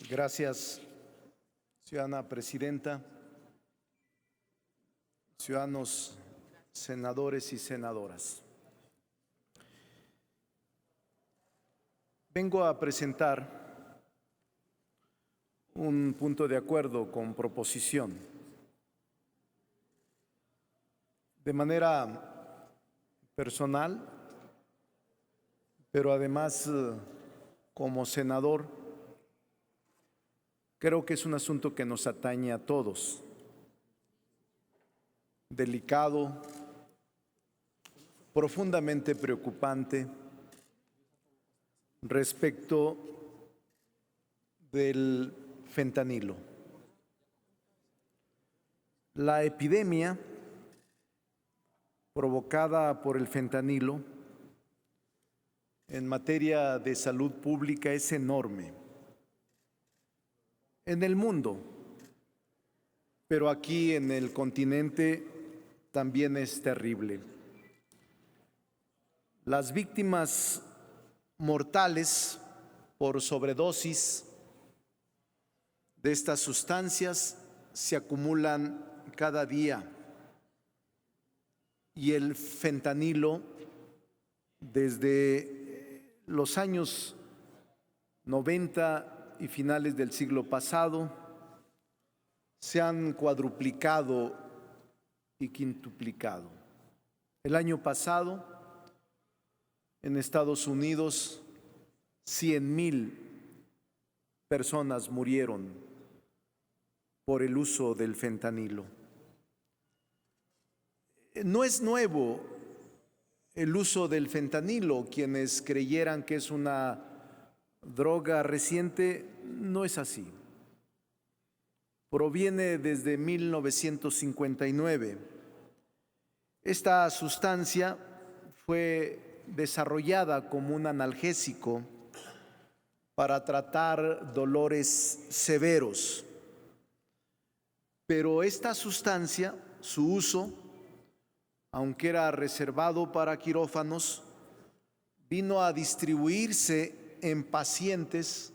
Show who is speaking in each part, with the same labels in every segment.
Speaker 1: Gracias, ciudadana presidenta, ciudadanos senadores y senadoras. Vengo a presentar un punto de acuerdo con proposición. De manera personal, pero además como senador, creo que es un asunto que nos atañe a todos, delicado, profundamente preocupante respecto del fentanilo. La epidemia provocada por el fentanilo en materia de salud pública es enorme en el mundo, pero aquí en el continente también es terrible. Las víctimas mortales por sobredosis de estas sustancias se acumulan cada día y el fentanilo desde los años 90 y finales del siglo pasado se han cuadruplicado y quintuplicado. El año pasado, en Estados Unidos, 100,000 personas murieron por el uso del fentanilo. No es nuevo el uso del fentanilo. Quienes creyeran que es una droga reciente, no es así. Proviene desde 1959. Esta sustancia fue desarrollada como un analgésico para tratar dolores severos. Pero esta sustancia, su uso, aunque era reservado para quirófanos, vino a distribuirse en pacientes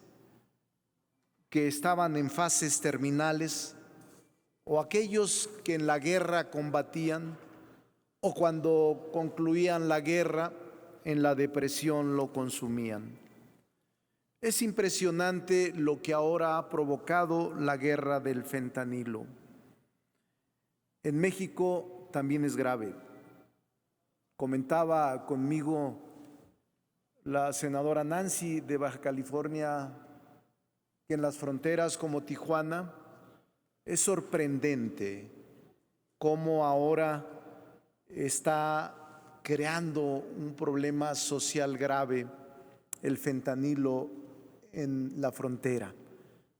Speaker 1: que estaban en fases terminales o aquellos que en la guerra combatían o cuando concluían la guerra en la depresión lo consumían. Es impresionante lo que ahora ha provocado la guerra del fentanilo. En México también es grave. Comentaba conmigo la senadora Nancy de Baja California que en las fronteras como Tijuana es sorprendente cómo ahora está creando un problema social grave el fentanilo en la frontera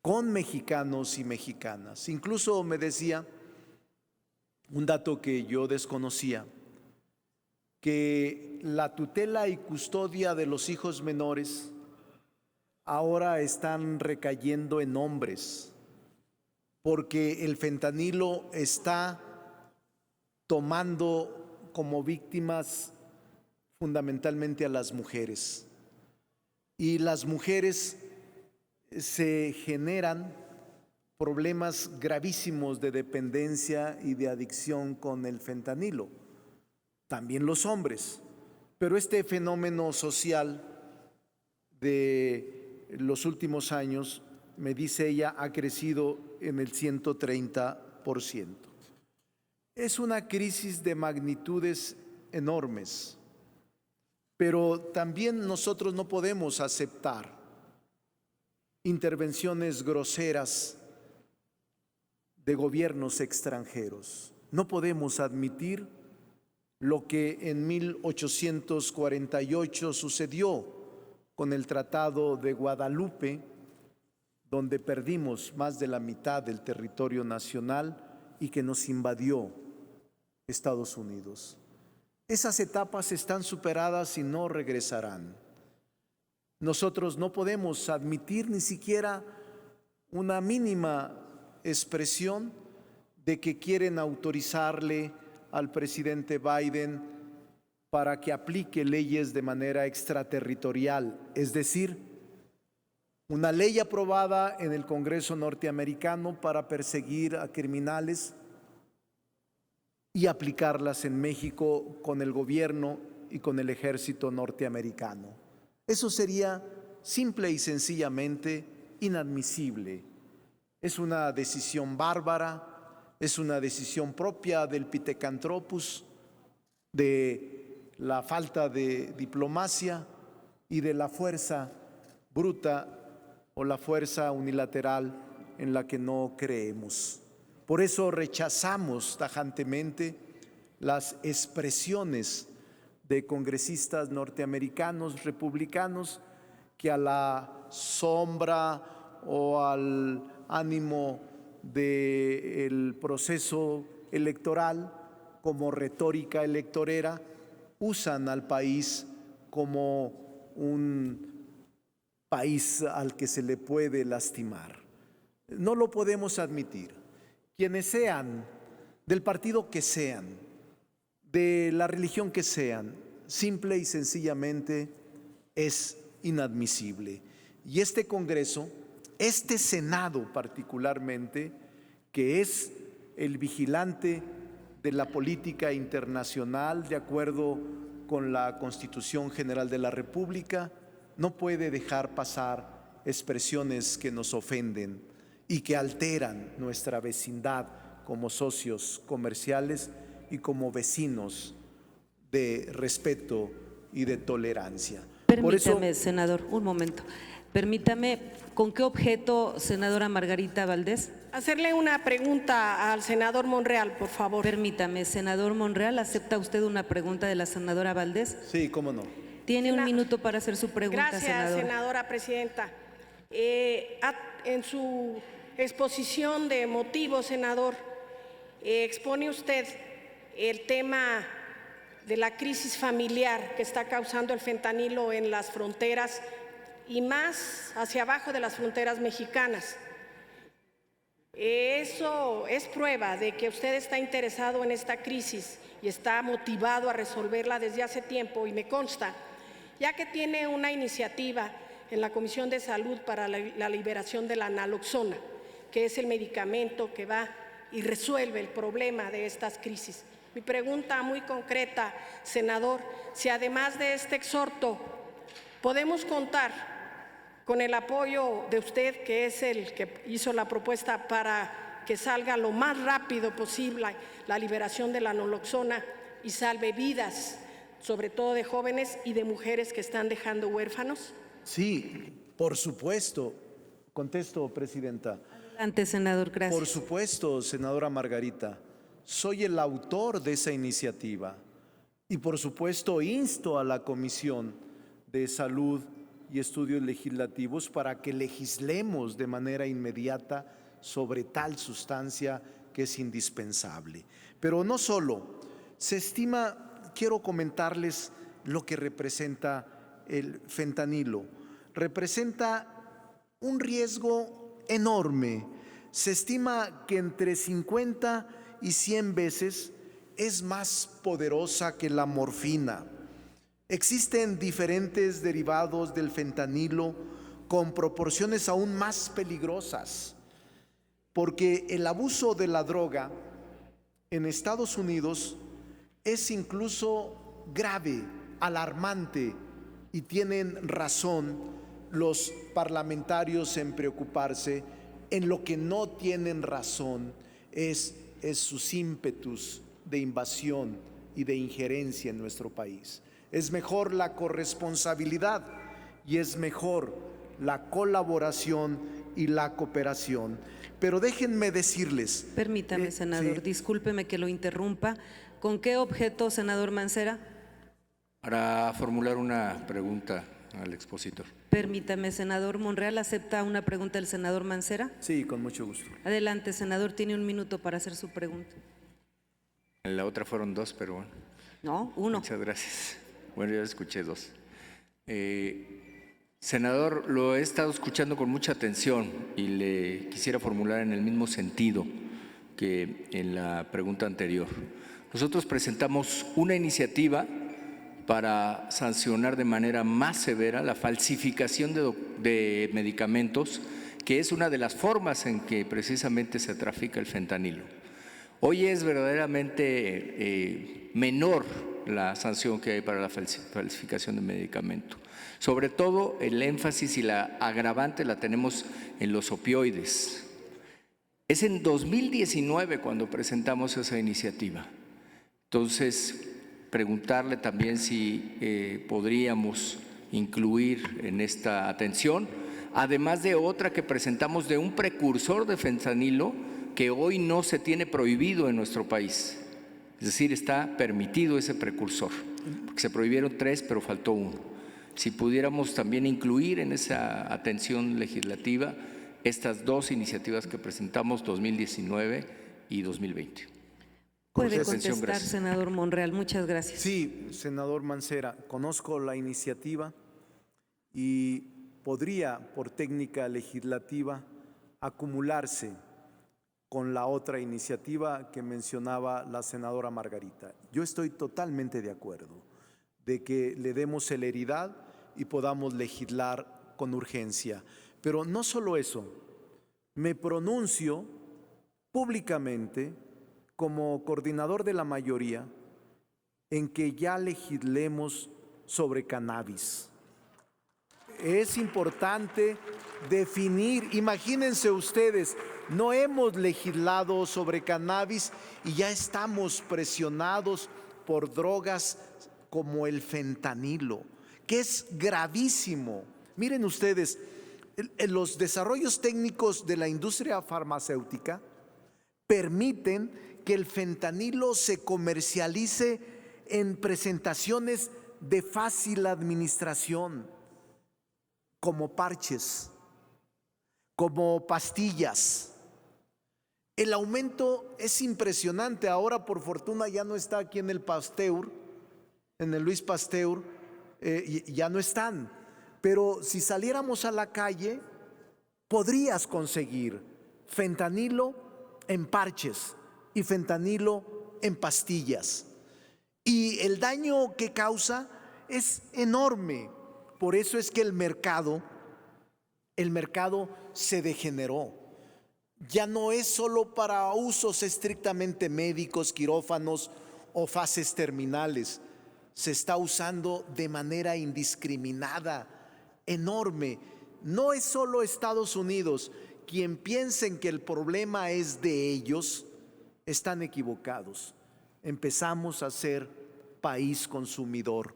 Speaker 1: con mexicanos y mexicanas. Incluso me decía un dato que yo desconocía, que la tutela y custodia de los hijos menores ahora están recayendo en hombres, porque el fentanilo está tomando como víctimas fundamentalmente a las mujeres. Y las mujeres se generan problemas gravísimos de dependencia y de adicción con el fentanilo. También los hombres. Pero este fenómeno social de los últimos años, me dice ella, ha crecido en el 130%. Es una crisis de magnitudes enormes, pero también nosotros no podemos aceptar intervenciones groseras de gobiernos extranjeros. No podemos admitir lo que en 1848 sucedió con el Tratado de Guadalupe, donde perdimos más de la mitad del territorio nacional y que nos invadió Estados Unidos. Esas etapas están superadas y no regresarán. Nosotros no podemos admitir ni siquiera una mínima expresión de que quieren autorizarle al presidente Biden para que aplique leyes de manera extraterritorial, es decir, una ley aprobada en el Congreso norteamericano para perseguir a criminales y aplicarlas en México con el gobierno y con el ejército norteamericano. Eso sería simple y sencillamente inadmisible. Es una decisión bárbara, es una decisión propia del Pithecanthropus, de la falta de diplomacia y de la fuerza bruta o la fuerza unilateral en la que no creemos. Por eso rechazamos tajantemente las expresiones de congresistas norteamericanos republicanos que a la sombra o al ánimo del proceso electoral como retórica electorera usan al país como un país al que se le puede lastimar. No lo podemos admitir. Quienes sean, del partido que sean, de la religión que sean, simple y sencillamente es inadmisible. Y este Congreso, este Senado particularmente, que es el vigilante de la política internacional de acuerdo con la Constitución General de la República, no puede dejar pasar expresiones que nos ofenden y que alteran nuestra vecindad como socios comerciales y como vecinos de respeto y de tolerancia.
Speaker 2: Permítame, senador, un momento. Permítame, ¿con qué objeto, senadora Margarita Valdés?
Speaker 3: Hacerle una pregunta al senador Monreal, por favor.
Speaker 2: Permítame, senador Monreal, ¿acepta usted una pregunta de la senadora Valdés?
Speaker 1: Sí, cómo no.
Speaker 2: Tiene un minuto para hacer su pregunta,
Speaker 3: Gracias,
Speaker 2: senadora.
Speaker 3: senadora presidenta. En su exposición de motivos, senador, expone usted el tema de la crisis familiar que está causando el fentanilo en las fronteras y más hacia abajo de las fronteras mexicanas. Eso es prueba de que usted está interesado en esta crisis y está motivado a resolverla desde hace tiempo, y me consta, ya que tiene una iniciativa en la Comisión de Salud para la liberación de la naloxona, que es el medicamento que va y resuelve el problema de estas crisis. Mi pregunta muy concreta, senador, si además de este exhorto podemos contar con el apoyo de usted, que es el que hizo la propuesta para que salga lo más rápido posible la liberación de la naloxona y salve vidas, sobre todo de jóvenes y de mujeres que están dejando huérfanos.
Speaker 1: Sí, por supuesto. Contesto, presidenta.
Speaker 2: Adelante, senador, gracias.
Speaker 1: Por supuesto, senadora Margarita. Soy el autor de esa iniciativa y por supuesto insto a la Comisión de Salud y Estudios Legislativos para que legislemos de manera inmediata sobre tal sustancia que es indispensable. Pero no solo, se estima, quiero comentarles lo que representa el fentanilo. Representa un riesgo enorme. Se estima que entre 50 y 100 veces es más poderosa que la morfina. Existen diferentes derivados del fentanilo con proporciones aún más peligrosas, porque el abuso de la droga en Estados Unidos es incluso grave, alarmante, y tienen razón los parlamentarios en preocuparse. En lo que no tienen razón es sus ímpetus de invasión y de injerencia en nuestro país. Es mejor la corresponsabilidad y es mejor la colaboración y la cooperación. Pero déjenme decirles…
Speaker 2: Permítame, senador,
Speaker 1: sí.
Speaker 2: Discúlpeme que lo interrumpa. ¿Con qué objeto, senador Mancera?
Speaker 4: Para formular una pregunta al expositor.
Speaker 2: Permítame, senador Monreal, ¿acepta una pregunta del senador Mancera?
Speaker 1: Sí, con mucho gusto.
Speaker 2: Adelante, senador, tiene un minuto para hacer su pregunta.
Speaker 4: En la otra fueron dos, pero bueno.
Speaker 2: No, uno.
Speaker 4: Muchas gracias. Bueno, yo escuché dos. Senador, lo he estado escuchando con mucha atención y le quisiera formular en el mismo sentido que en la pregunta anterior. Nosotros presentamos una iniciativa para sancionar de manera más severa la falsificación de medicamentos, que es una de las formas en que precisamente se trafica el fentanilo. Hoy es verdaderamente menor la sanción que hay para la falsificación de medicamento. Sobre todo el énfasis y la agravante la tenemos en los opioides. Es en 2019 cuando presentamos esa iniciativa. Entonces, preguntarle también si podríamos incluir en esta atención, además de otra que presentamos de un precursor de fentanilo que hoy no se tiene prohibido en nuestro país. Es decir, está permitido ese precursor, porque se prohibieron 3, pero faltó 1. Si pudiéramos también incluir en esa atención legislativa estas 2 iniciativas que presentamos, 2019 y 2020.
Speaker 2: Puede
Speaker 4: Por su atención,
Speaker 2: contestar,
Speaker 4: gracias.
Speaker 2: senador Monreal. Muchas gracias.
Speaker 1: Sí, senador Mancera, conozco la iniciativa y podría, por técnica legislativa, acumularse con la otra iniciativa que mencionaba la senadora Margarita. Yo estoy totalmente de acuerdo de que le demos celeridad y podamos legislar con urgencia. Pero no solo eso, me pronuncio públicamente como coordinador de la mayoría en que ya legislemos sobre cannabis. Es importante definir, imagínense ustedes, no hemos legislado sobre cannabis y ya estamos presionados por drogas como el fentanilo, que es gravísimo. Miren ustedes, los desarrollos técnicos de la industria farmacéutica permiten que el fentanilo se comercialice en presentaciones de fácil administración, como parches, como pastillas. El aumento es impresionante. Ahora, por fortuna, ya no está aquí en el Pasteur, en el Luis Pasteur, ya no están. Pero si saliéramos a la calle, podrías conseguir fentanilo en parches y fentanilo en pastillas. Y el daño que causa es enorme. Por eso es que el mercado se degeneró. Ya no es solo para usos estrictamente médicos, quirófanos o fases terminales. Se está usando de manera indiscriminada, enorme. No es solo Estados Unidos. Quien piensen que el problema es de ellos, están equivocados. Empezamos a ser país consumidor.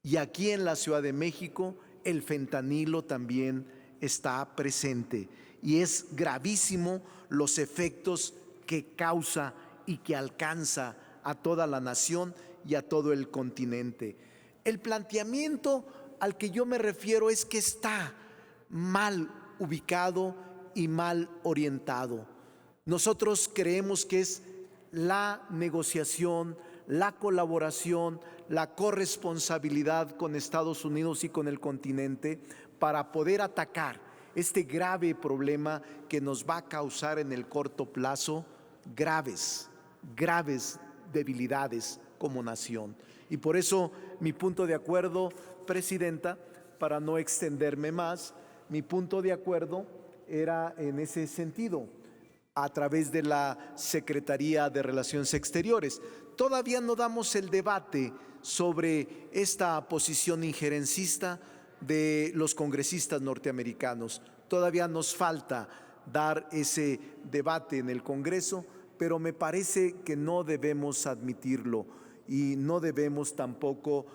Speaker 1: Y aquí en la Ciudad de México el fentanilo también está presente. Y es gravísimo los efectos que causa y que alcanza a toda la nación y a todo el continente. El planteamiento al que yo me refiero es que está mal ubicado y mal orientado. Nosotros creemos que es la negociación, la colaboración, la corresponsabilidad con Estados Unidos y con el continente para poder atacar este grave problema que nos va a causar en el corto plazo graves debilidades como nación. Y por eso mi punto de acuerdo, Presidenta, para no extenderme más, mi punto de acuerdo era en ese sentido, a través de la Secretaría de Relaciones Exteriores. Todavía no damos el debate sobre esta posición injerencista de los congresistas norteamericanos. Todavía nos falta dar ese debate en el Congreso, pero me parece que no debemos admitirlo y no debemos tampoco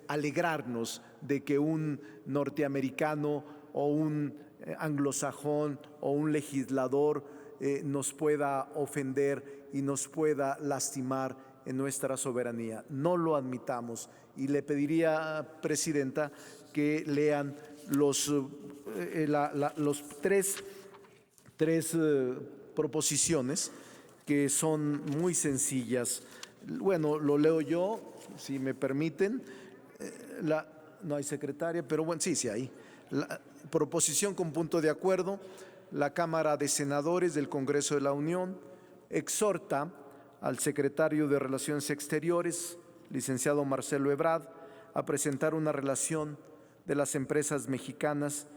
Speaker 1: alegrarnos de que un norteamericano o un anglosajón o un legislador nos pueda ofender y nos pueda lastimar en nuestra soberanía. No lo admitamos. Y le pediría, Presidenta, que lean los tres proposiciones que son muy sencillas. Bueno, lo leo yo, si me permiten. No hay secretaria, pero bueno, sí hay. La proposición con punto de acuerdo. La Cámara de Senadores del Congreso de la Unión exhorta al secretario de Relaciones Exteriores, licenciado Marcelo Ebrard, a presentar una relación de las empresas mexicanas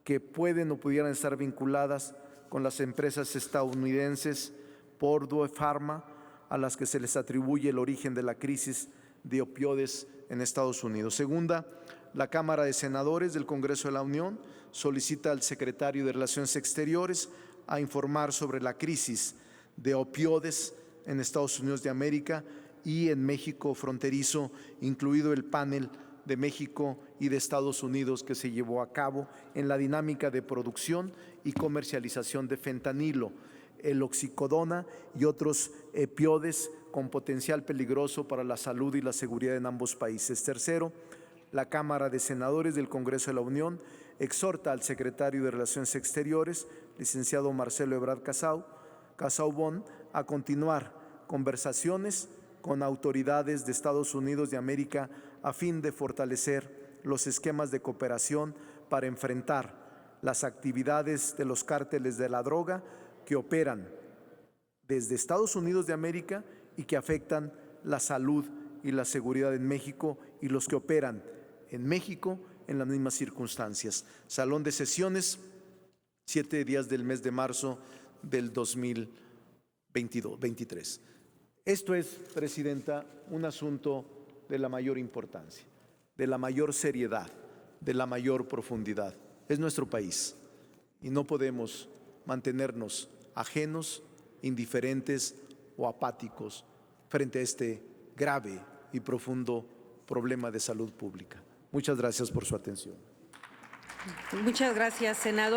Speaker 1: que pueden o pudieran estar vinculadas con las empresas estadounidenses Purdue Pharma, a las que se les atribuye el origen de la crisis de opioides en Estados Unidos. Segunda, la Cámara de Senadores del Congreso de la Unión solicita al secretario de Relaciones Exteriores a informar sobre la crisis de opioides en Estados Unidos de América y en México fronterizo, incluido el panel de México y de Estados Unidos que se llevó a cabo en la dinámica de producción y comercialización de fentanilo, el oxicodona y otros opioides con potencial peligroso para la salud y la seguridad en ambos países. Tercero, la Cámara de Senadores del Congreso de la Unión exhorta al secretario de Relaciones Exteriores, licenciado Marcelo Ebrard Casaubon, a continuar conversaciones con autoridades de Estados Unidos de América a fin de fortalecer los esquemas de cooperación para enfrentar las actividades de los cárteles de la droga que operan desde Estados Unidos de América y que afectan la salud y la seguridad en México, y los que operan en México en las mismas circunstancias. Salón de sesiones, 7 días del mes de marzo del 2023. Esto es, Presidenta, un asunto de la mayor importancia, de la mayor seriedad, de la mayor profundidad. Es nuestro país y no podemos mantenernos ajenos, indiferentes o apáticos frente a este grave y profundo problema de salud pública. Muchas gracias por su atención.
Speaker 2: Muchas gracias, senador.